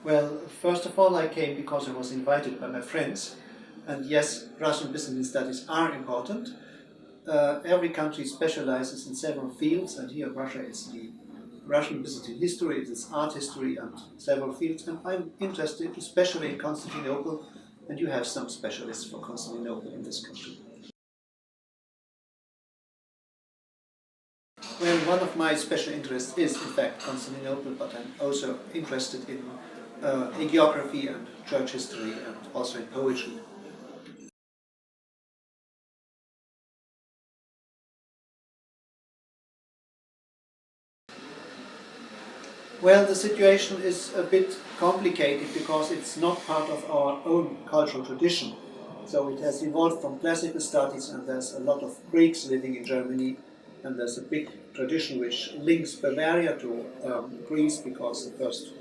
Well, first of all, I came because I was invited by my friends. And yes, Russian Byzantine studies are important. Every country specializes in several fields, and here Russia is the Russian Byzantine history, it is art history and several fields. And I'm interested especially in Constantinople, and you have some specialists for Constantinople in this country. Well, one of my special interests is in fact Constantinople, but I'm also interested in hagiography and church history and also in poetry. Well, the situation is a bit complicated because it's not part of our own cultural tradition. So it has evolved from classical studies, and there's a lot of Greeks living in Germany, and there's a big tradition which links Bavaria to Greece because the first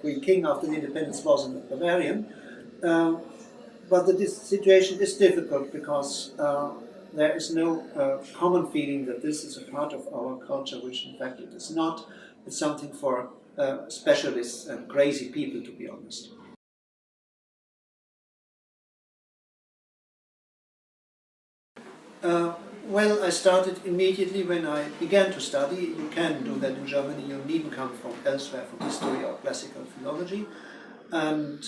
Greek king after the independence was a Bavarian. But this situation is difficult because there is no common feeling that this is a part of our culture, which in fact it is not. It's something for specialists and crazy people, to be honest. Well, I started immediately when I began to study. You can do that in Germany, you needn't come from elsewhere, from history or classical philology. And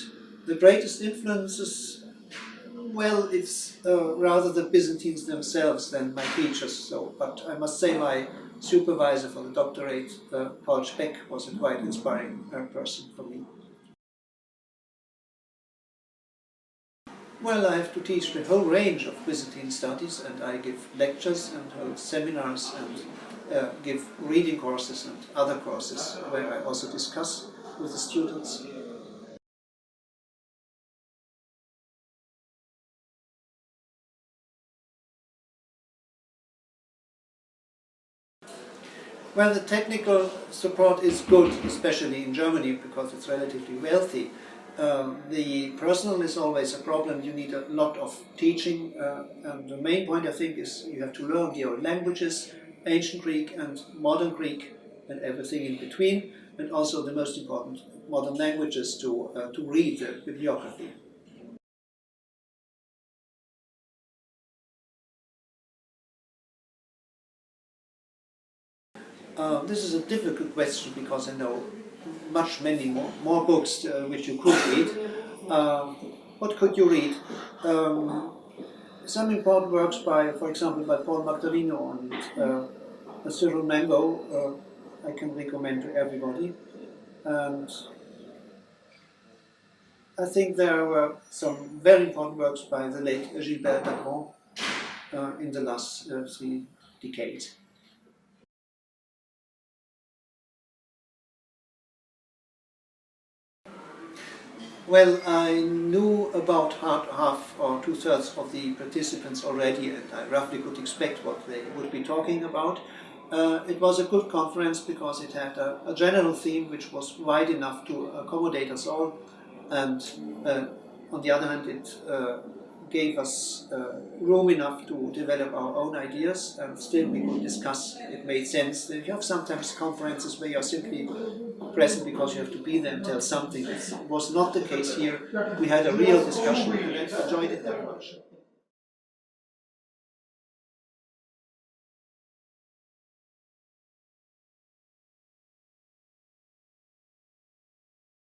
the greatest influences, well, it's rather the Byzantines themselves than my teachers. So, but I must say my supervisor for the doctorate, Paul Speck, was a quite inspiring person for me. Well, I have to teach the whole range of Byzantine studies, and I give lectures and hold seminars and give reading courses and other courses where I also discuss with the students. Well, the technical support is good, especially in Germany, because it's relatively wealthy. The personal is always a problem. You need a lot of teaching, and the main point I think is you have to learn the old languages, ancient Greek and modern Greek, and everything in between, and also the most important, modern languages to read the bibliography. This is a difficult question because I know many more books which you could read. What could you read? Some important works by, for example, by Paul Magdaleno and Cyril Mango, I can recommend to everybody. And I think there were some very important works by the late Gilbert Bertrand in the last 3 decades. Well, I knew about half or 2/3 of the participants already, and I roughly could expect what they would be talking about. It was a good conference because it had a general theme which was wide enough to accommodate us all, and on the other hand it gave us room enough to develop our own ideas, and still we could discuss. It made sense. You have sometimes conferences where you're simply present because you have to be there and tell something. It was not the case here. We had a real discussion and I enjoyed it very much.